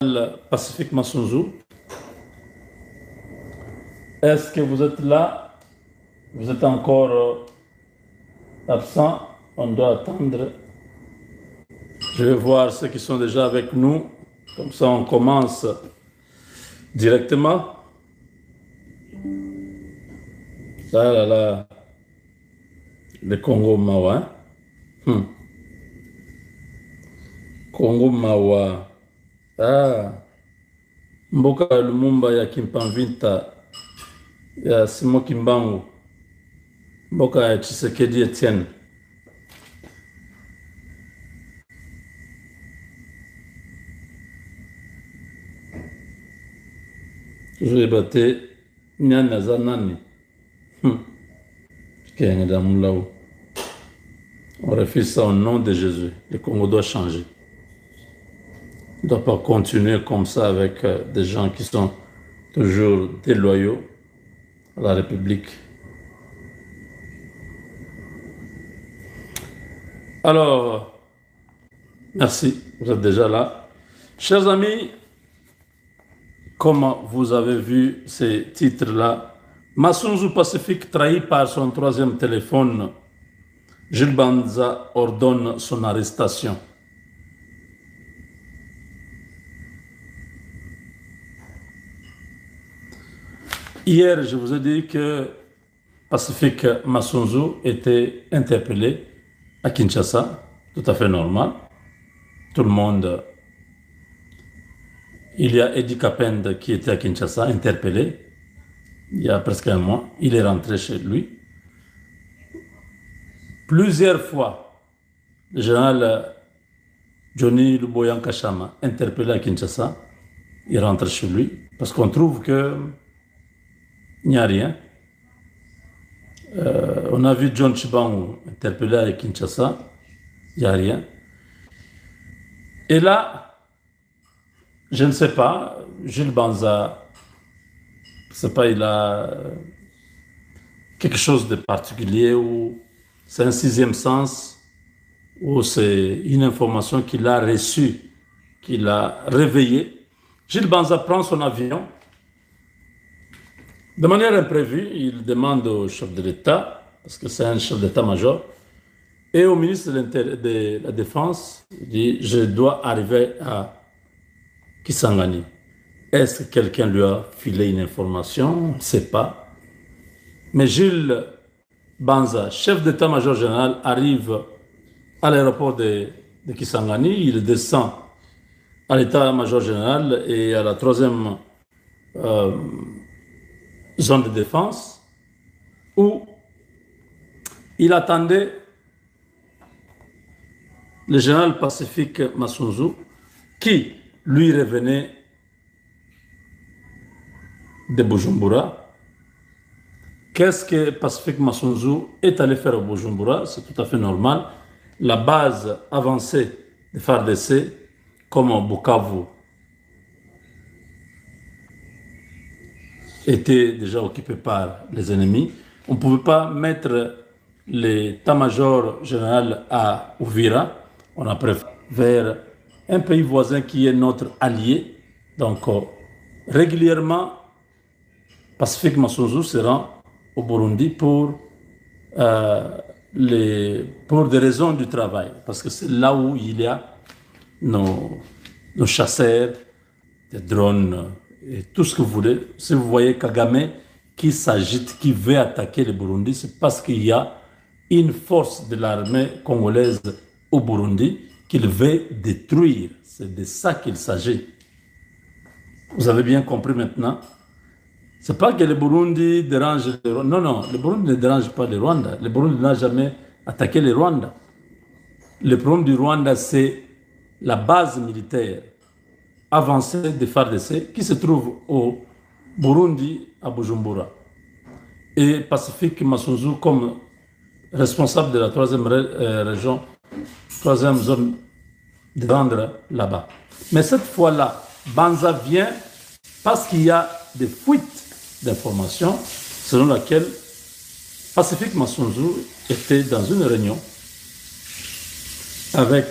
Pacifique Massunzu, est-ce que vous êtes là? Vous êtes encore absent? On doit attendre. Je vais voir ceux qui sont déjà avec nous. Comme ça, on commence directement. Ah là là, le Congo Mawa. Congo Mawa. Ah, Mboka Lumumba ya Kimpanvinta ya Simo Kimbangu. Mboka ya Tshisekedi Etienne. Je vais battre Nyana Zanani. On refuse ça au nom de Jésus. Le Congo doit changer. On ne doit pas continuer comme ça avec des gens qui sont toujours déloyaux à la République. Alors, merci, vous êtes déjà là. Chers amis, comme vous avez vu ces titres-là, Massunzu Pacifique trahi par son troisième téléphone, Jules Banza ordonne son arrestation. Hier, je vous ai dit que Pacifique Massunzu était interpellé à Kinshasa, tout à fait normal. Tout le monde... Il y a Eddie Kapend qui était à Kinshasa, interpellé, il y a presque un mois. Il est rentré chez lui. Plusieurs fois, le général Johnny Luboyan Kachama, interpellé à Kinshasa, il rentre chez lui, parce qu'on trouve qu'il n'y a rien. On a vu John Chibangu interpellé à Kinshasa, il n'y a rien. Et là, je ne sais pas, Jules Banza, je ne sais pas, il a quelque chose de particulier, ou c'est un sixième sens, ou c'est une information qu'il a reçue, qu'il a réveillée. Jules Banza prend son avion. De manière imprévue, il demande au chef de l'État, parce que c'est un chef d'état-major, et au ministre de la Défense, il dit « Je dois arriver à Kisangani ». Est-ce que quelqu'un lui a filé une information? On ne sait pas. Mais Jules Banza, chef d'état-major général, arrive à l'aéroport de Kisangani. Il descend à l'état-major général et à la troisième zone de défense où il attendait le général Pacifique Massunzu qui lui revenait de Bujumbura. Qu'est-ce que Pacifique Massunzu est allé faire au Bujumbura? C'est tout à fait normal. La base avancée de FARDC, comme Bukavu, était déjà occupée par les ennemis. On ne pouvait pas mettre l'état-major général à Uvira. On a préféré vers un pays voisin qui est notre allié. Donc, régulièrement, Pacifique Massunzu se rend au Burundi pour des raisons du travail. Parce que c'est là où il y a nos chasseurs, des drones et tout ce que vous voulez. Si vous voyez Kagame qui s'agite, qui veut attaquer le Burundi, c'est parce qu'il y a une force de l'armée congolaise au Burundi qu'il veut détruire. C'est de ça qu'il s'agit. Vous avez bien compris maintenant? Ce n'est pas que le Burundi dérange le Rwanda. Non, non, le Burundi ne dérange pas le Rwanda. Le Burundi n'a jamais attaqué le Rwanda. Le problème du Rwanda, c'est la base militaire avancée de FARDC qui se trouve au Burundi, à Bujumbura. Et Pacifique Massunzu, comme responsable de la troisième région, troisième zone, de vendre là-bas. Mais cette fois-là, Banza vient parce qu'il y a des fuites d'informations selon laquelle Pacifique Massunzu était dans une réunion avec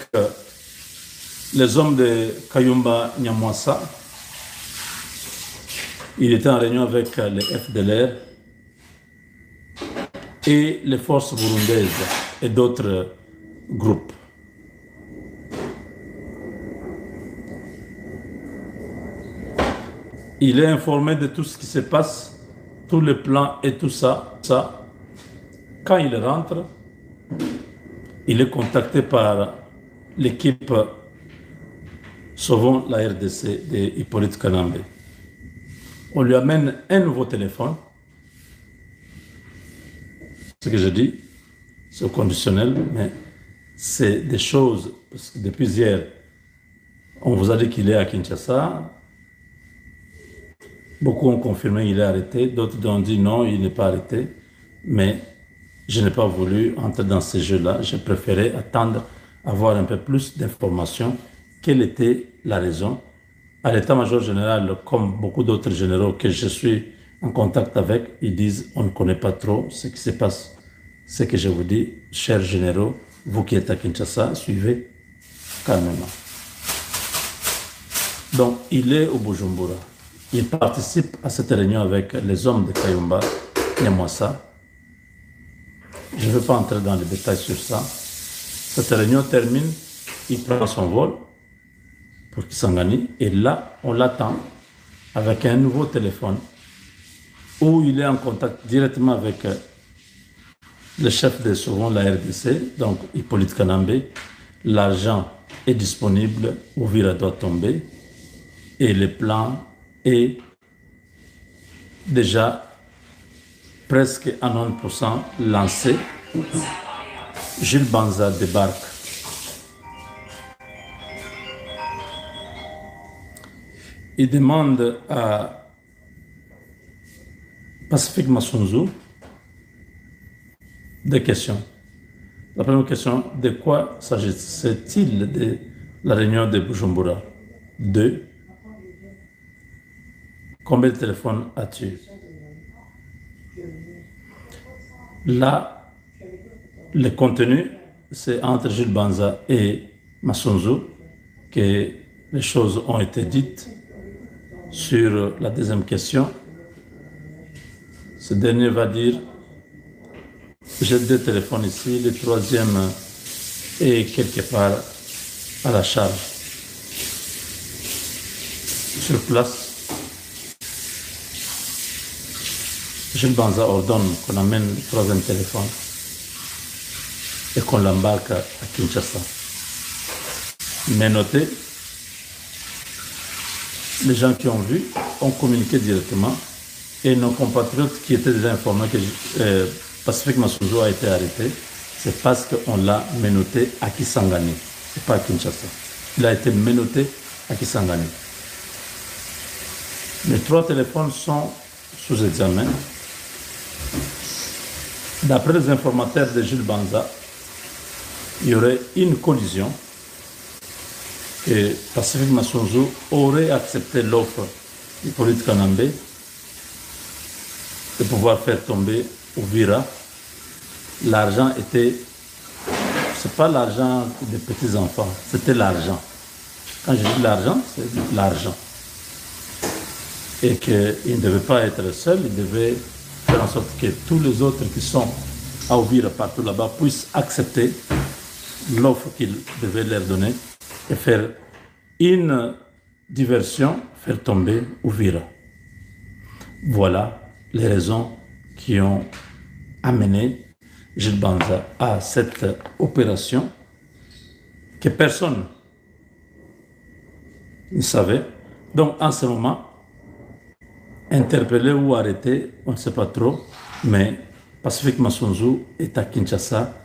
les hommes de Kayumba Nyamwasa. Il était en réunion avec les FDLR et les forces burundaises et d'autres groupes. Il est informé de tout ce qui se passe, tous les plans et tout ça. Quand il rentre, il est contacté par l'équipe Sauvons la RDC de Hippolyte Kanambe. On lui amène un nouveau téléphone. Ce que je dis, c'est conditionnel, mais c'est des choses, parce que depuis hier, on vous a dit qu'il est à Kinshasa. Beaucoup ont confirmé qu'il est arrêté, d'autres ont dit non, il n'est pas arrêté. Mais je n'ai pas voulu entrer dans ces jeux-là. J'ai préféré attendre, avoir un peu plus d'informations. Quelle était la raison? À l'état-major général, comme beaucoup d'autres généraux que je suis en contact avec, ils disent on ne connaît pas trop ce qui se passe. Ce que je vous dis, chers généraux, vous qui êtes à Kinshasa, suivez calmement. Donc, il est au Bujumbura. Il participe à cette réunion avec les hommes de Kayumba Nyamwasa. Je ne veux pas entrer dans les détails sur ça. Cette réunion termine, il prend son vol pour Kisangani et là, on l'attend avec un nouveau téléphone où il est en contact directement avec le chef de Sauvons la RDC, donc Hippolyte Kanambe. L'argent est disponible, Ouvira doit tomber et le plan est déjà presque à 90% lancé. Jules Banza débarque. Il demande à Pacifique Massunzu des questions. La première question, de quoi s'agit-il de la réunion de Bujumbura? 2. Combien de téléphones as-tu? Là, le contenu, c'est entre Jules Banza et Massunzu que les choses ont été dites. Sur la deuxième question, ce dernier va dire j'ai 2 téléphones ici, le troisième est quelque part à la charge. Sur place, Jules Banza ordonne qu'on amène le troisième téléphone et qu'on l'embarque à Kinshasa. Mais notez, les gens qui ont vu ont communiqué directement et nos compatriotes qui étaient déjà informés que Pacifique Massunzu a été arrêté, c'est parce qu'on l'a menotté à Kisangani et pas à Kinshasa. Il a été menotté à Kisangani. Les 3 téléphones sont sous examen. D'après les informateurs de Jules Banza, il y aurait une collision et Pacifique Massunzu aurait accepté l'offre d'Hippolyte Kanambe de pouvoir faire tomber Ouvira. L'argent était, c'est pas l'argent des petits enfants, c'était l'argent. Quand je dis l'argent, c'est l'argent. Et qu'il ne devait pas être seul, il devait faire en sorte que tous les autres qui sont à Ouvira partout là-bas puissent accepter l'offre qu'il devait leur donner et faire une diversion, faire tomber Ouvira. Voilà les raisons qui ont amené Jules Banza à cette opération que personne ne savait. Donc en ce moment, interpellé ou arrêté, on ne sait pas trop, mais Pacifique Massunzu est à Kinshasa.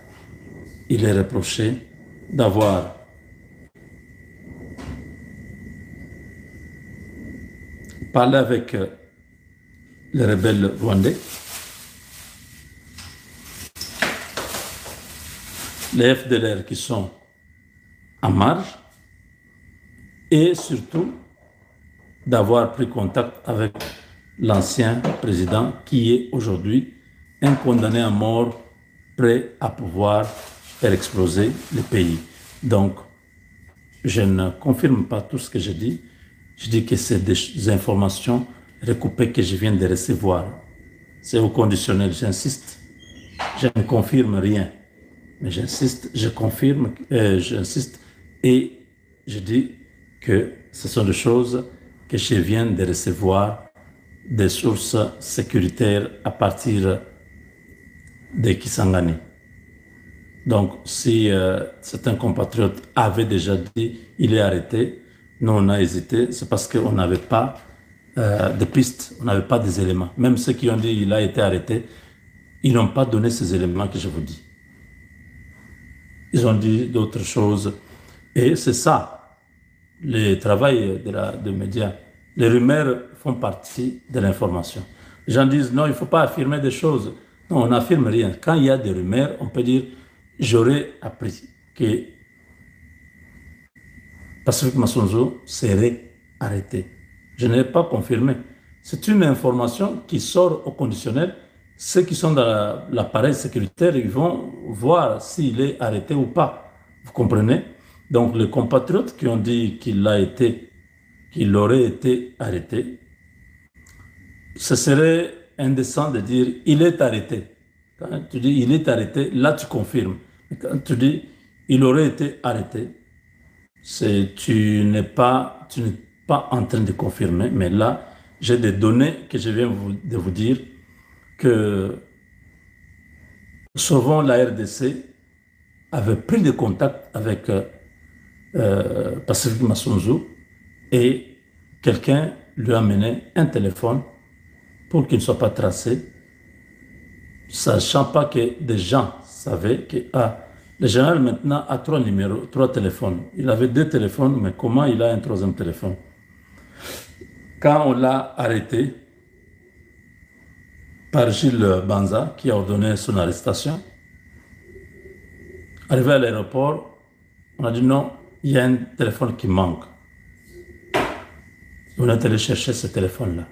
Il est reproché d'avoir parlé avec les rebelles rwandais, les FDLR qui sont en marge, et surtout d'avoir pris contact avec l'ancien président qui est aujourd'hui un condamné à mort prêt à pouvoir faire exploser le pays. Donc, je ne confirme pas tout ce que je dis. Je dis que c'est des informations recoupées que je viens de recevoir. C'est au conditionnel, j'insiste. Je ne confirme rien. Mais j'insiste, je confirme, j'insiste et je dis que ce sont des choses que je viens de recevoir des sources sécuritaires à partir de Kisangani. Donc, si certains compatriotes avaient déjà dit il est arrêté, nous on a hésité, c'est parce qu'on n'avait pas de pistes, on n'avait pas des éléments. Même ceux qui ont dit il a été arrêté, ils n'ont pas donné ces éléments que je vous dis. Ils ont dit d'autres choses. Et c'est ça, le travail des médias. Les rumeurs font partie de l'information. Les gens disent non, il ne faut pas affirmer des choses. Non, on n'affirme rien. Quand il y a des rumeurs, on peut dire j'aurais appris que Pacifique Massonzo serait arrêté. Je n'ai pas confirmé. C'est une information qui sort au conditionnel. Ceux qui sont dans l'appareil sécuritaire, ils vont voir s'il est arrêté ou pas. Vous comprenez? Donc, les compatriotes qui ont dit qu'il aurait été arrêté, ce serait indécent de dire il est arrêté. Quand tu dis il est arrêté, là tu confirmes. Quand tu dis il aurait été arrêté, tu n'es pas en train de confirmer, mais là, j'ai des données que je viens de vous dire que souvent la RDC avait pris des contacts avec Pacifique Massonzo et quelqu'un lui a amené un téléphone pour qu'il ne soit pas tracé, sachant pas que des gens savaient que le général maintenant a 3 numéros, 3 téléphones. Il avait 2 téléphones, mais comment il a un 3e téléphone? Quand on l'a arrêté par Gilles Banza, qui a ordonné son arrestation, arrivé à l'aéroport, on a dit non, il y a un téléphone qui manque. On est allé chercher ce téléphone-là.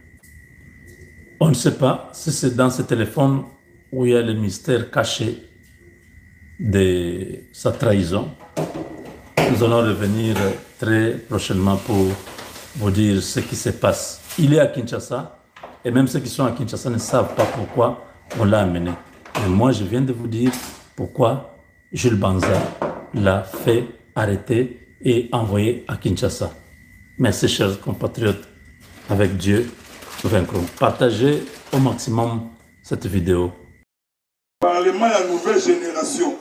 On ne sait pas si c'est dans ce téléphone où il y a le mystère caché de sa trahison. Nous allons revenir très prochainement pour vous dire ce qui se passe. Il est à Kinshasa et même ceux qui sont à Kinshasa ne savent pas pourquoi on l'a amené. Mais moi, je viens de vous dire pourquoi Jules Banza l'a fait arrêter et envoyer à Kinshasa. Merci, chers compatriotes. Avec Dieu, nous vaincrons. Partagez au maximum cette vidéo. Parlement à la nouvelle génération.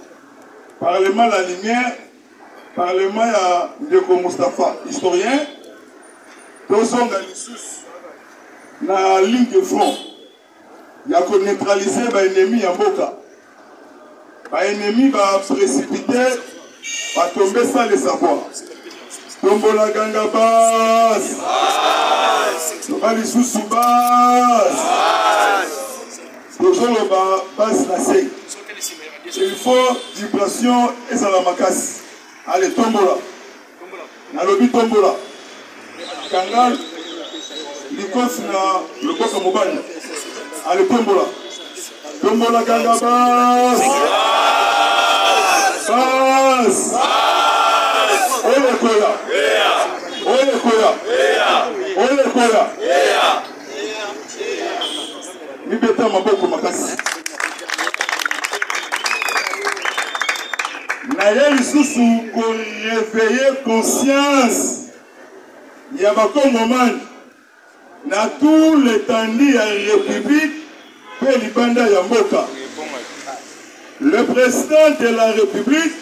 Parlement à la lumière. Parlement à Ndeko Mustafa, historien. Tous sont dans la ligne de front. Il y a qu'on neutraliser les ennemis en Boka. Les ennemis vont précipiter, vont tomber sans le savoir. Tombo la ganga basse. Tomba les sous basse. Toujours le basse la sec. Il faut vibration et ça la macasse. Allez, tombola. Nalobi tombola. Kangal, l'icos na le koka mobile. Allez, tombola. Tombola ganga basse. Basse. Ole kola. Ole kola. Ole kola. Mibeta maboko makasi. Naye lisusu pour réveiller conscience. Il y a un moment na tout l'étendue à la République pe libanda ya mboka. Le président de la République,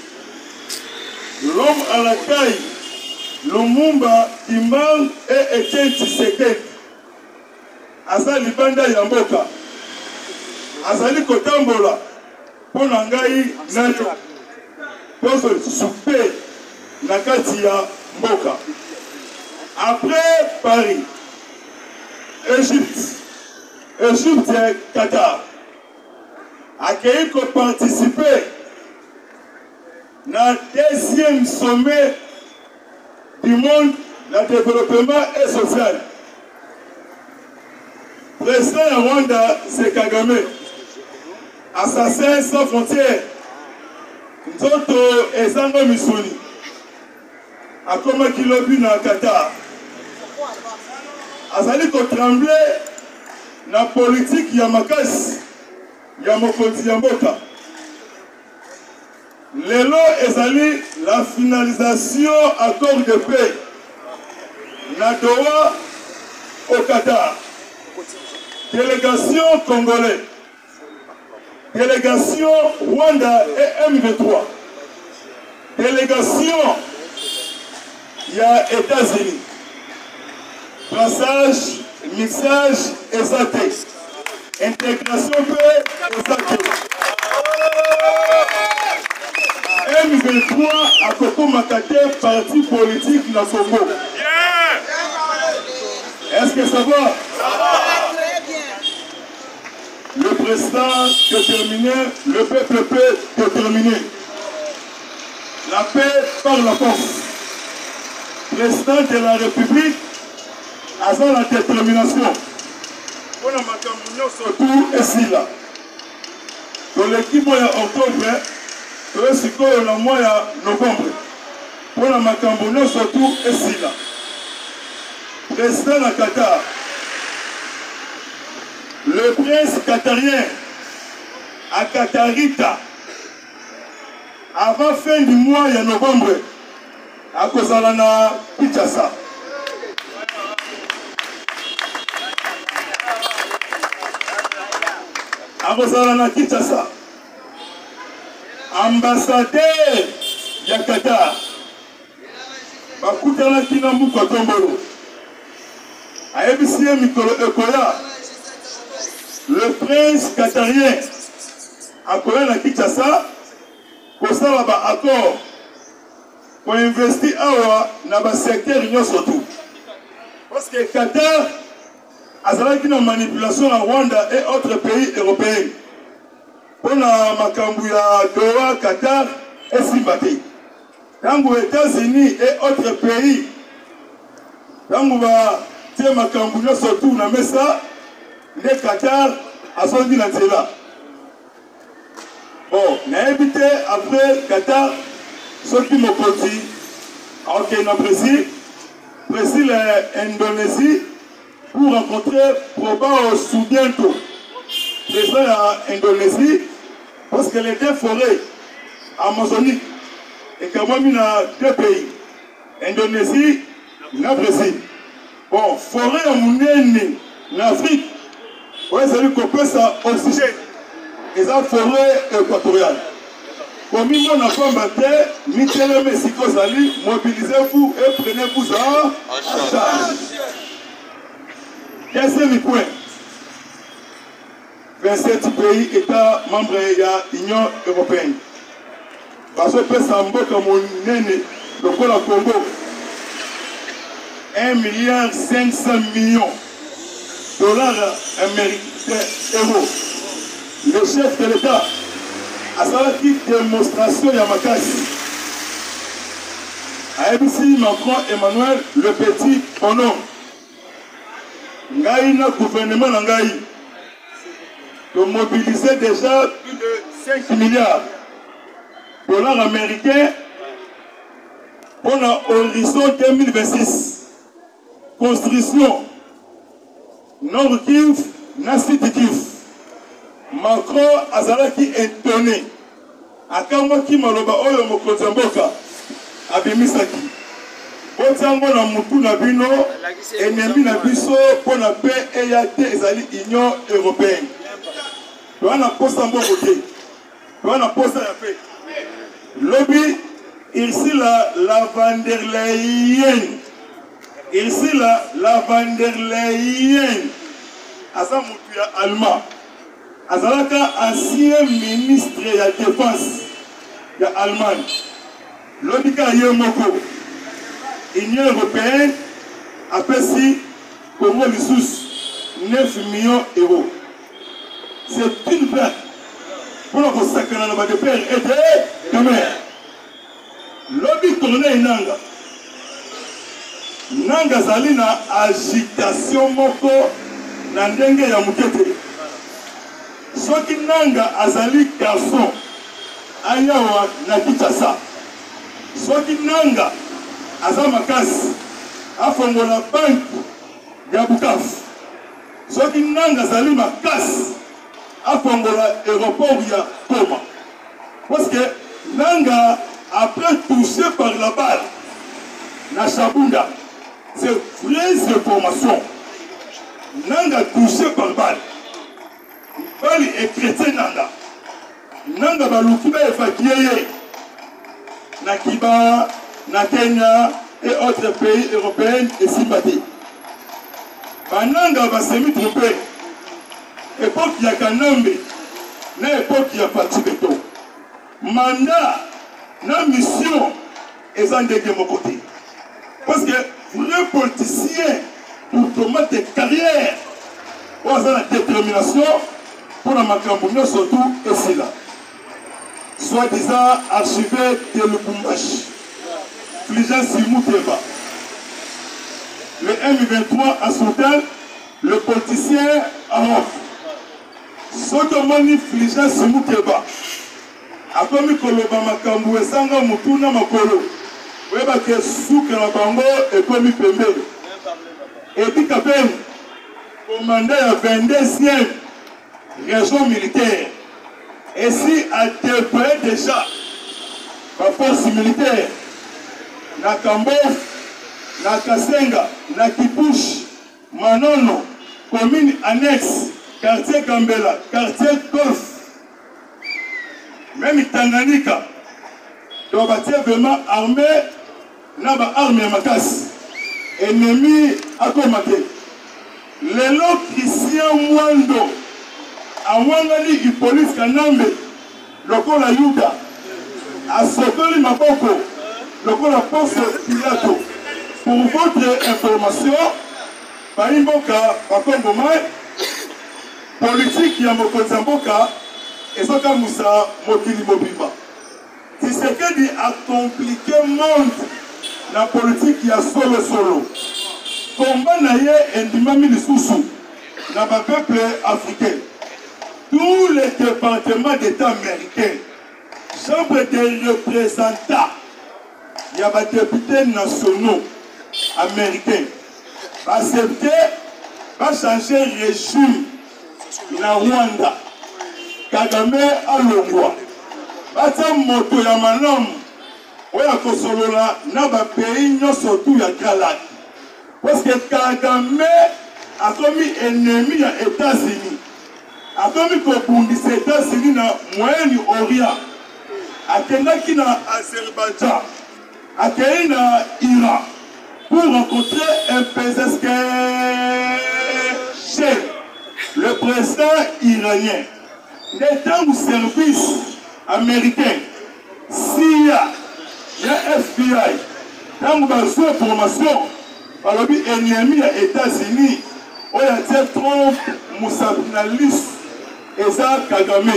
l'homme à la taille, Lumumba Imam et Etienne Tshisekedi. Asa libanda ya mboka. Azali kotambola pona ngai nayo. Poso souper na kati ya mboka. Après Paris, Égypte et Qatar accueilli pour participer dans le 2e sommet du monde, le développement et social. Président Rwanda, c'est Kagame, assassin sans frontières. Nzoto ezango misuni. akomaki lobi na Qatar azali kotremble na politique ya makasi ya mokonzi ya mboka. Lelo ezali la finalisation accord de paix na Doha au Qatar. Délégation congolaise, délégation Rwanda et M23, délégation ya États-Unis, passage, mixage exaté, intégration paix exaté. M23 a Koko Makate, parti politique na Congo. Est-ce que ça va? Le président déterminé, le peuple peut déterminer. La paix par la force. Président de la République a la détermination. On a ma surtout ici là. Dans l'équipe mois octobre, le mois novembre. On a ma surtout ici là. Président de Qatar. Le prince qatarien à Qatarita, avant fin du mois de novembre, à Kozalana Kinshasa. À Kozalana Kinshasa, ambassadeur de Qatar, Bakutana Kinambu Kotombolo, à EBCM Mikolo Ekoya. Le prince qatarien a collé à Kinshasa pour ça un accord pour investir dans le secteur union surtout. Parce que Qatar a une manipulation en Rwanda et autres pays européens. Pour la Makambouya, Doha, Qatar et Simbati. Dans les États-Unis et autres pays, dans les Makambouya surtout, on a mis ça. Le Qatar a son dit là. Bon, on a évité après Qatar, ceux qui m'ont dit, ok, on a Brésil l'Indonésie pour rencontrer Proba au Soudiento, président de l'Indonésie, parce que les deux forêts amazoniques, et quand même il y a deux pays, Indonésie et Brésil. Bon, forêt en Afrique. Oui, c'est lui qui peut ça oxygène. Et ça, forêt équatoriale. Comme il m'a fait matin, Michel Mexico Sali, mobilisez-vous et prenez-vous ça en charge. Deuxième point. 27 pays États membres de l'Union européenne. Parce que Pessambo, comme on est né, le Congo, 1,5 milliard dollars américains, euros. Le chef de l'État a fait une démonstration de Makassi. A ABC Macron Emmanuel le petit bonhomme. Ngaï na gouvernement Ngaï de mobiliser déjà plus de 5 milliards de dollars américains pour l'horizon 2026. Construction Nord Kivu, Nord Kivu. Macron azalaki étonné. Akamwaki maloba oyo mokonzi mboka abimisaki. Otango na mutu na bino ennemi na biso pona paix eyate ezali Union européenne. Doana posta mboko te. Doana posta ya paix. Lobby la Van der Leyen. Ici la Van der Leyen. Asa mutu ya allemand. Azalaka ancien ministre de la défense de l'Allemagne. L'Obika Yemoko, Union européenne, a payé Congo Lissous 9 millions d'euros. C'est une plaque pour le consacrer dans le père et de mère. L'Obi tourné Nanga. Nanga Zalina agitation moko Nandenge ya Mukete. Soki Nanga azali garçon ayawa na Kinshasa. Soki Nanga aza makasi afongola banke ya Bukavu soki nanga azali makasi afongola aéroport ya Goma parce que nanga après touché par la balle na Chabunda c'est vraie information nanga touché par balle bali est chrétien nanga baluki ba évacué na Kiba na Kenya et autres pays européens et Simbati bananga ba semi trompé époque ya Kanambe na époque ya Fatibeto mandat na mission eza ndenge moko te parce que vrai politicien pour tomate carrière oyo aza na détermination mpona makambo nyonso tu esila soi-disant archevêque de Lubumbashi Fulgence Muteba le M23 à Soudan le politicien Amof sotomoni Fulgence Muteba akomi koloba makambo esanga mutu na makolo oyeba ke suka na bango ekomi pembeni ebika pene commandant ya 22e région militaire ici a déployé déjà la force militaire na Kambof, na Kasenga, na Kipush, Manono, commune annexe, quartier Kambela, quartier Golf, même Tanganyika, donc vraiment armé, n'a pas armé à Makas, ennemi à commater. Les lots Christian Mwando, à Mwangani Hippolyte Kanambe, le col à Yuda, à Sotoli Maboko, le col à Poste Pilato. Pour votre information, par Mboka, par Kongomai, politique ya Mokonza Mboka, et ça comme ça, Mokili Mobimba. C'est ce que dit a compliqué le monde, la politique ya solo. Combat naye endimami lisusu, na ba peuple africain. Tous les départements d'État américains, chambre des représentants, il y a des députés nationaux américains, va accepter, va changer le régime na Rwanda, Kagame à Longwa, va faire moto ya malamu, oya kosolola na ba pays surtout ya Galate, parce que Kagame a commis ennemi à États-Unis. A commis les États-Unis na Moyen-Orient, a Kenaki na Azerbaïdjan, a Kenaki na Iran, pour rencontrer un PSK chef, le président iranien. L'état au service américain, CIA, le FBI, dans une formation, par le but ennemi à États-Unis, où il y a Trump, Moussa Naliste, et ça, Kagame.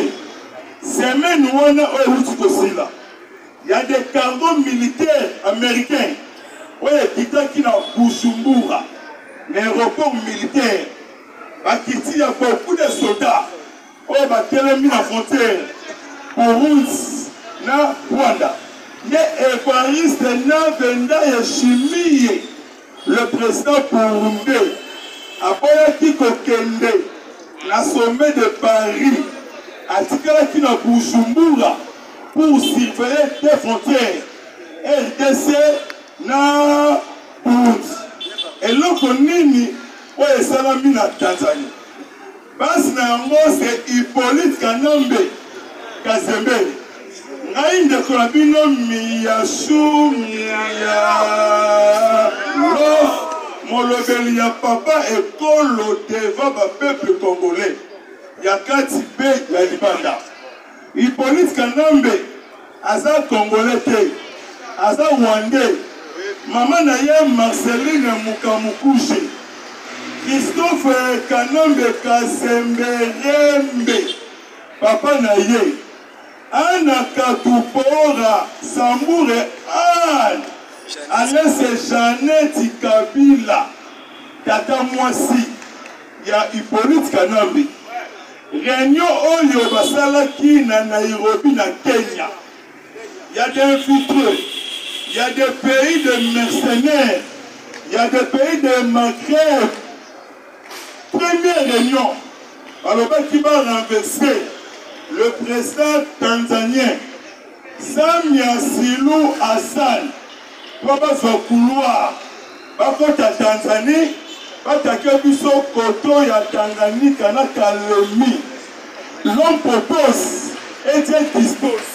C'est même nous, il y a des cargos militaires américains. Oui, qui sont à Bujumbura, l'aéroport militaire. Il y a beaucoup de soldats. Oh, bah, mis la frontière pour Rwanda, na Rwanda. Il y a Évariste Navenda et Chimie, le président burundais. Après qui Kokende, la sommet de Paris, a tiré na Bujumbura pour surveiller des frontières. RDC na Burundi. Et l'autre nini, où est salami na Tanzanie. Bas na yango c'est Hippolyte Kanambe Kazembe. Ngai ndeko na bino Miyashu molobeli ya papa ekolo devant ba peuple congolais. Ya kati be ya libanda. Hippolyte Kanambe aza congolais te. Aza Rwandais. Maman na ye Marceline Mukamukushe. Christophe Kanambe Kazemberembe. Papa na ye. Ana Katupora Samboure Anne. Alès Jeannette Kabila. Tata Mwasi. Ya Hippolyte Kanambe. Réunion Oyo Basala qui na Nairobi na Kenya. Il y a des infiltrés. Il y a des pays de mercenaires. Il y a des pays de Maghreb. Première réunion. Alors, qui va renverser le président tanzanien Samia Suluhu Hassan. Pour passer au couloir. Bakota Tanzanie. Batake biso koto ya Tanganyika na Kalemi. L'homme propose et Dieu dispose.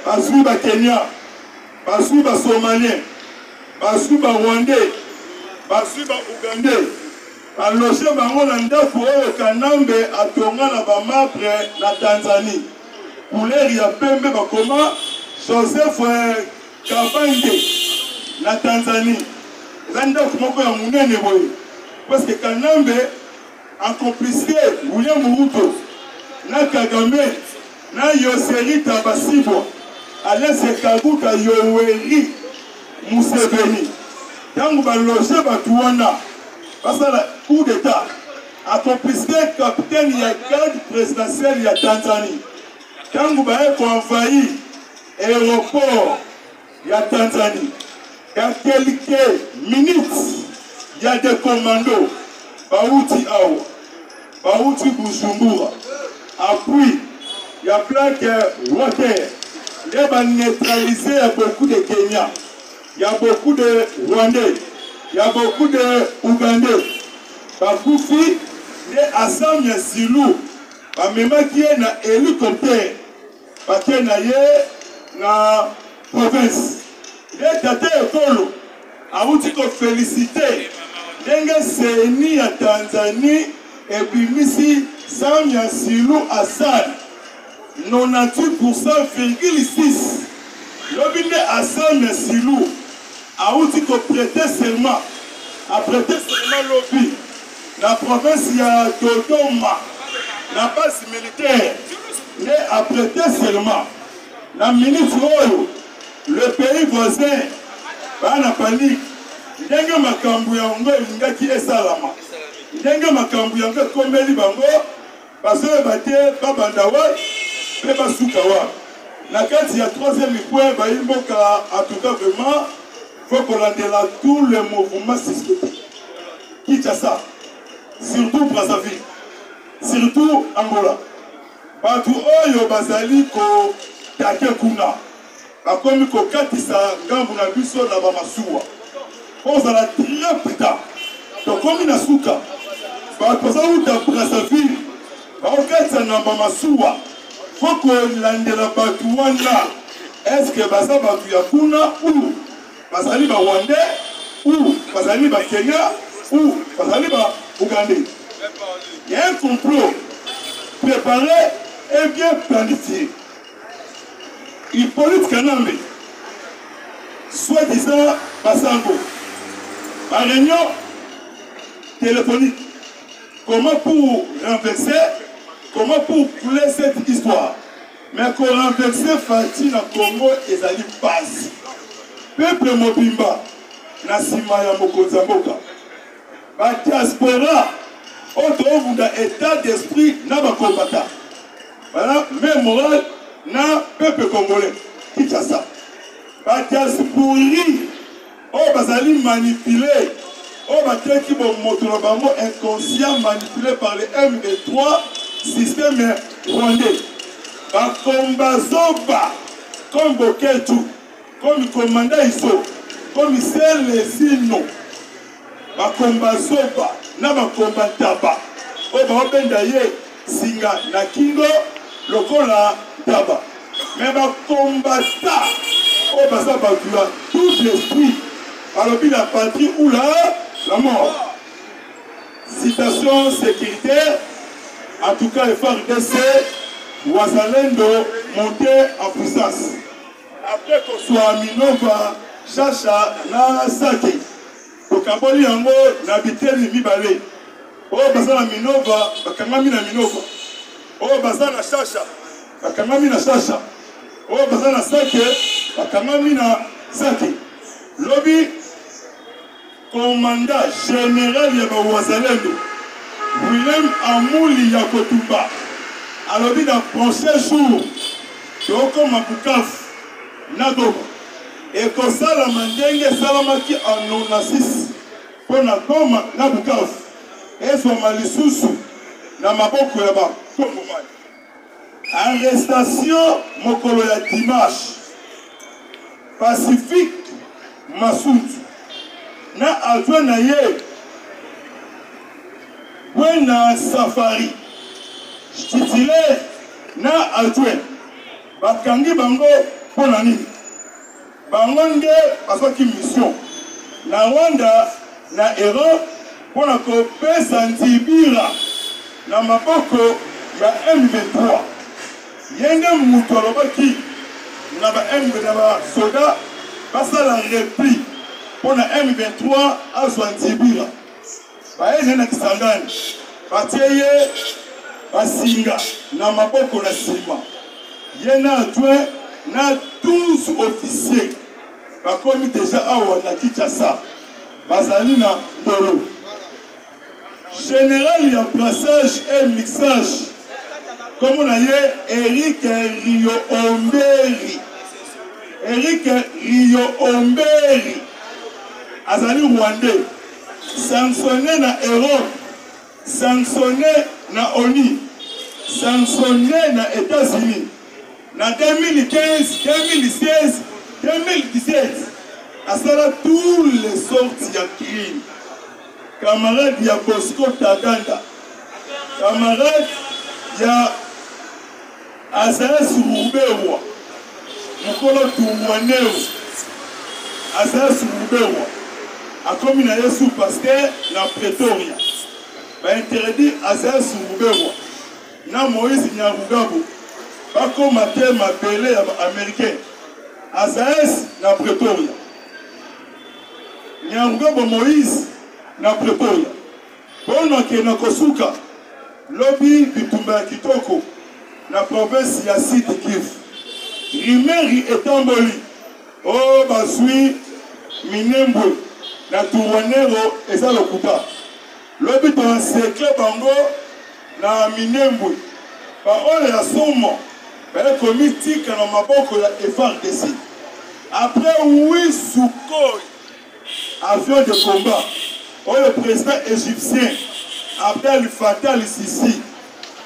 Basui ba Kenya, basui ba Somalien, basui ba Rwandais, basui ba Ougandais. Baloge bango na ndako oyo Kanambe atonga na ba mabre na Tanzanie. Couleur ya pembe bakoma Joseph Kabange na Tanzanie. Zanda kumoko ya munene boye. Parce que Kanambe en complicité William Ruto na Kagame na Yoseri Tabasibo Alese Kaguta Yoweri Museveni. Tangu baloge batu wana basala coup d'état en complicité capitaine ya garde présidentielle ya Tanzanie. Tangu bae ko envahi aéroport ya Tanzanie. Il y a quelques minutes, il y a des commandos. Baouti Awa, Baouti Bujumbura. Après, il y a plein de water. Il y a neutralisé beaucoup de Kenyans. Il y a beaucoup de Rwandais. Il y a beaucoup de Ougandais. Bakoufi, il y a Samia Suluhu. Même qui est dans hélicoptère. Parce qu'il y a dans province. Les Tata Ekolo a dit qu'on félicité Dengue Seni à Tanzanie et puis Missi Samia Suluhu Hassan 98,6%. L'obine à Samia Suluhu a dit qu'on prêtait serment. A prêté serment l'obi. La province il y a Dodoma, la base militaire, mais a prêté serment. La minute où le pays voisin va en panique. Ndenge makambu ya ngo ngaki esalama. Ndenge makambu ya ngo komeli bango baso bate babandawa pe basukawa. Na kati ya troisième point ba imboka en tout cas vraiment faut qu'on landela tout le mouvement systémique. Kinshasa, surtout Brazzaville, surtout Angola. Batu oyo bazali ko take kuna. Bakomi ko katisa ngambu na biso na bamasuwa. Ozala très putain. To komi na suka. Ba kosa uta Brazzaville. Ba okatisa na bamasuwa. Foko landela batu wana. Est-ce que baza batu ya kuna ou bazali ba Rwandais ou bazali ba Kenya ou bazali ba Ougandais. Il y a un complot préparé et bien planifié. Hippolyte Kanambe, soi-disant Basango, par réunion téléphonique, comment pour renverser, comment pour couler cette histoire. Mais qu'on renverser Fati na Congo et Zali base. Peuple Mobimba, Nasima ya Mokozamboka, ba diaspora, autre état d'esprit n'a pas combattant. Voilà, même morale. Na peuple congolais, Kinshasa. Ba diaspori, oh bazali manipulé, oh bateki bon motolobango inconscient manipulé par les M23 système rwandais. Ba kombazoba, comme Boketu, comme commandant Iso, comme Selesino. Ba kombazoba, na ba kombataba. Oh ba obendaye singa na kingo lokola Taba. Mais ma combattant au bassin batua tout l'esprit alors puis la patrie ou la mort. Citation sécuritaire en tout cas le FARDC Wazalendo monté en puissance. Après qu'on soit Minova Chacha na Saki Kokaboli yango na biteli mibale. Oh bassin na Minova bakangami na Minova. Oh bassin na Chacha bakangami na Chacha. Oh bassin na Saki bakangami na Saki. Lobby commandant général ya Wazalendo William Amouli Yakotumba alobi na prochain jour toko Mabukaf Nagoba et que ça la mandenge salamaki en onassis pour na Goma na Bukavu et son malisusu na maboko ya ba Kongomani. Arrestation mokolo ya dimanche Pacifique Masutu na adjoint na ye Bwena Safari titulaire na adjoint bakangi bango pona nini bango nde basaki mission na Rwanda na Europe pona kopesa Ntibira na maboko ya M23 yende mutu alobaki na ba M23 na ba soda basala repli pona M23 azwa Ntibira baye na Kisangani batieye basinga na maboko na sima yena adjoint na 12 officiers bakomi déjà awa na Kinshasa bazali na Ndolo. Général ya plaçage et mixage comme on a dit Eric Rio Omberi azali Rwandais sanctionné na Europe, sanctionné na ONU, sanctionné na États-Unis. Na 2015, 2016, 2017, à cela tous les sortes de crimes. Camarade ya Bosco Taganda, camarade ya Azaz Rubewa, Mukolo Tumwaneo, Azaz Rubewa, a commis na Yesu Pasteur na Pretoria. Ba interdit Azaz Rubewa, na Moïse Nyarugabo, bako mate mabele ya américain. Azaz na Pretoria. Nyarugabo Moïse na Pretoria. Bono ke na kosuka lobby bitumba kitoko na province ya Sud Kivu. Rimeri etamboli. Oh basui Minembwe na Turwanero eza lokuta. Lobby to secret bango na Minembwe. Ba ole ya somo ba comité na maboko ya FARDC. Après 8 Sukhoi avion de combat. Oh, le président égyptien Abdel Fattah el-Sisi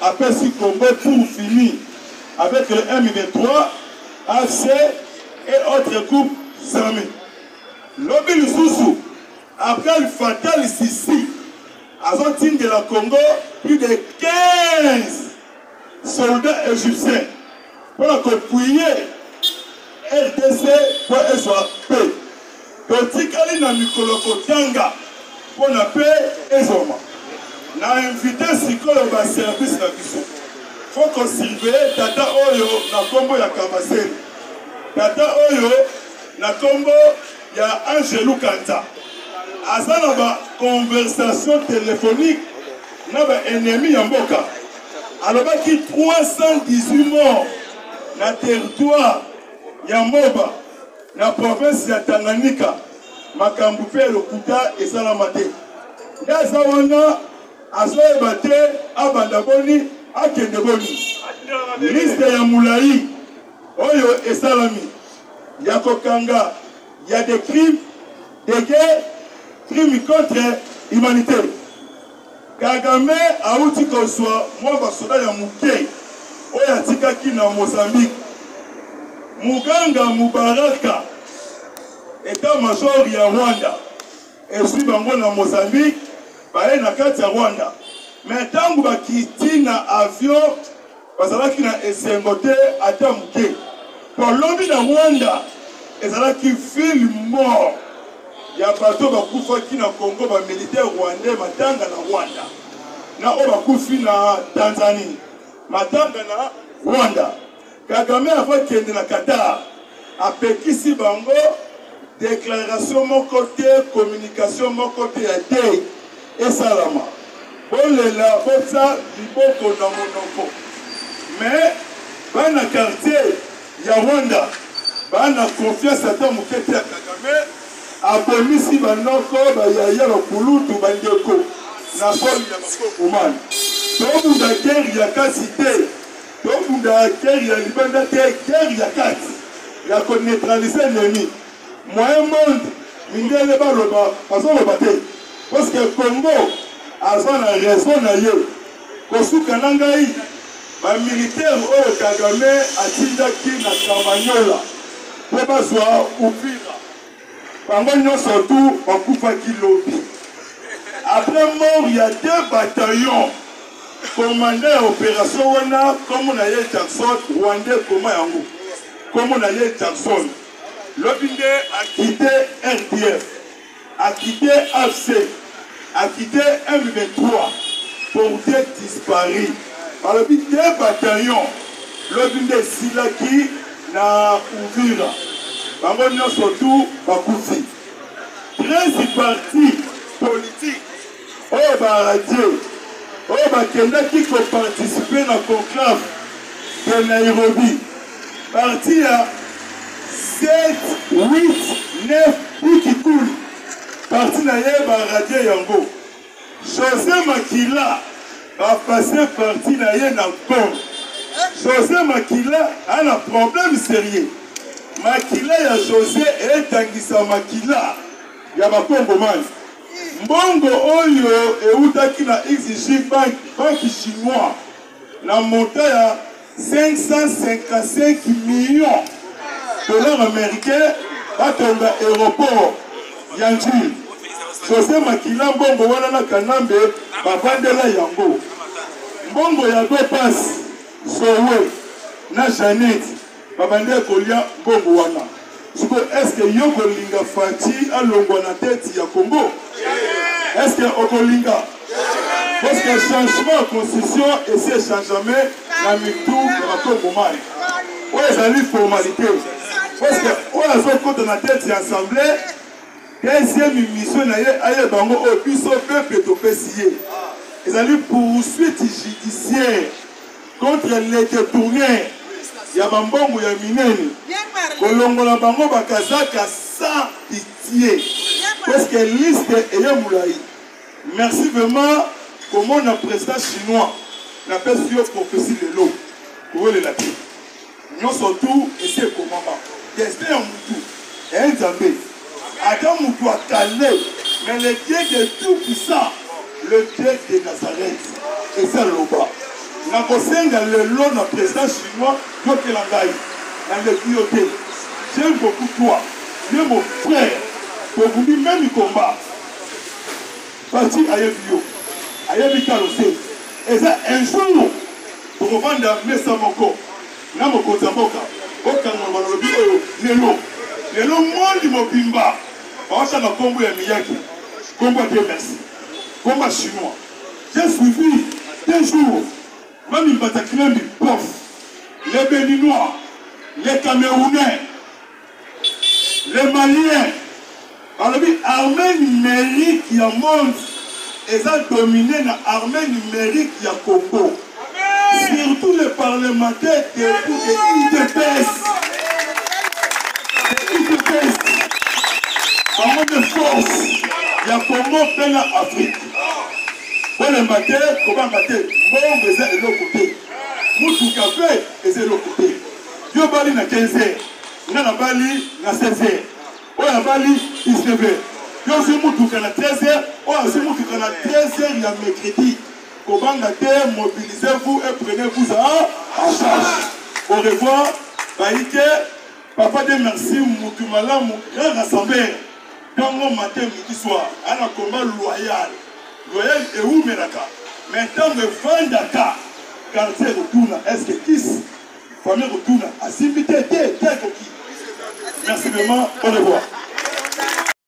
après ce combat pour finir avec le M23, AC et autres groupes armés. Lobby Lussusu, Abdel Fattah el-Sisi a sorti de la Congo plus de 15 soldats égyptiens pour appuyer RDC pour qu'elle soit paix. Donc, si na Mikolo Kotanga pour la paix et Zoma. Na invité Sikolo ba service na biso. Faut qu'on surveille Tata Oyo na Kombo ya Kabasele. Tata Oyo na Kombo ya Angelou Kanta. Azana ba conversation téléphonique na ba ennemi ya mboka. Alors qui 318 morts na territoire ya Moba na province ya Tanganyika. Makambu pe lokuta esalamate. Yaza wana azoe bate abanda boni akende boni. Liste ya mulai oyo esalami ya kokanga ya des crimes de guerre, crimes contre l'humanité. Kagame auti kozwa mwa basoda ya muke oyo atikaki na Mozambique. Muganga Mubaraka état-major ya Rwanda et suis bango na Mozambique baye na kati ya Rwanda mais tangu bakiti na avion bazalaki na esengote ata muke polobi na Rwanda ezalaki ville mort ya bato bakufaki na Congo ba militaire rwandais matanga na Rwanda na o bakufi na Tanzanie matanga na Rwanda. Kagame afakende na Qatar apekisi bango déclaration mon côté, communication mon côté à Dei et Salama. Bon, la bossa du boko dans mon enfant. Mais, dans le quartier, il y a Rwanda. Dans la confiance à ton moukete à Kagame, à Bonisi, Banoko, Bayaya, Kulutu, Bandeko, Napoli, Yamakouman. Donc, vous avez guerre, il y a qu'à citer. Donc, vous avez guerre, il y a libanda, guerre, il y a qu'à. Il y a qu'on neutraliser l'ennemi. moyen monde mindele baloba bazoloba te parce que Congo aza na raison na ye kosuka na ngai bamilitaire oyo Kagame atindaki na Kamanyola mpo bazwa Uvira bango nyonso tu bakufaki lobi. Après mort, il y a 2 bataillons commandés à l'opération wana comme on a eu Jackson, Rwandais comment yango comme on a eu Jackson. L'Obinde a quitté RDF, a quitté AFC, a quitté M23 pour être disparu. Par le but 2 bataillons, l'Obinde Silaki na Uvira. Bango nyonso tu bakufi. 13 partis politiques. Oh radio, oh bakendaki ko participer na conclave de Nairobi. Parti à 7, 8, 9 Wikikul. Parti na yeba radio yango. José Makila va passer parti na ye na Congo. José Makila a un problème sérieux. Makila ya José et Tangisa Makila ya Congo man. Mbongo oyo eutaki na XG banque chinois na montant ya 555 millions dollars américains batonga aéroport Yanji. José Makila mbongo wana na Kanambe bavandela yango. Mbongo ya go pass Zoé na Janet babande kolia mbongo wana. Est-ce que Yoko Linga Fati a l'ongwa na tête ya Congo? Est-ce que Okolinga? Parce que le changement de constitution et c'est changement dans le tour de la Congo Mali. Oui, c'est une formalité. Parce que on a son compte dans la tête de l'Assemblée. Deuxième émission, il y a bango au biso peuple de Pessier. Ils ont une poursuite judiciaire contre les détournés. Il y a Bambongo, il y a Mineni. Kolongola bango bakazaka sans pitié. Parce que liste est moulaï. Merci vraiment. Comment on a président chinois n'a pas su prophétie de l'eau. Pour les latis. Nous surtout, et c'est comment va. Qu'est-ce un moutou? Et un zambé. Adam moutou a calé. Mais le Dieu de tout puissant, le Dieu de Nazareth. Et c'est l'oba. N'a pas le lot de président chinois, donc il a gagné. Dans le bioté. J'aime beaucoup toi. J'aime mon frère. Pour vous dire même le combat. Parti à Yébio. À Yébikaloté. Et ça, un jour, pour revendre Messa Moko, Namoko Zamboka, Okangamalobi, Lelo. Lelo, monde du Mobimba. On s'en a combo et Miyaki. Combat de merci. Combat chinois. J'ai suivi 2 jours. Même il Batakilem du Pof. Les Béninois. Les Camerounais. Les Maliens. Alors, l'armée numérique qui a monde, ils ont dominé l'armée numérique qui a Congo. Surtout les parlementaires de l'UDPS. Par de force, il y a Congo plein l'Afrique. Pour les mater, comment mater? Bon, mais c'est de l'autre côté. Moutou café, et c'est de l'autre côté. Yo bali na 15 heures. Nana bali na 16 heures. Oya bali 19 heures. Yo si moutou na 13 heures. Oya si moutou na 13 heures, il y a mercredi. Kobanga te, mobilisez-vous et prenez-vous ça en charge. Au revoir. Baïke, papa de merci, moutou malam, grand rassembleur. Dans matin, midi, soir. À la combat loyal. Loyal et où Meraka. Maintenant, me vend Dakar. Quartier retourne. Est-ce que Kiss, famille retourne. À Simbité, merci vraiment. Au revoir.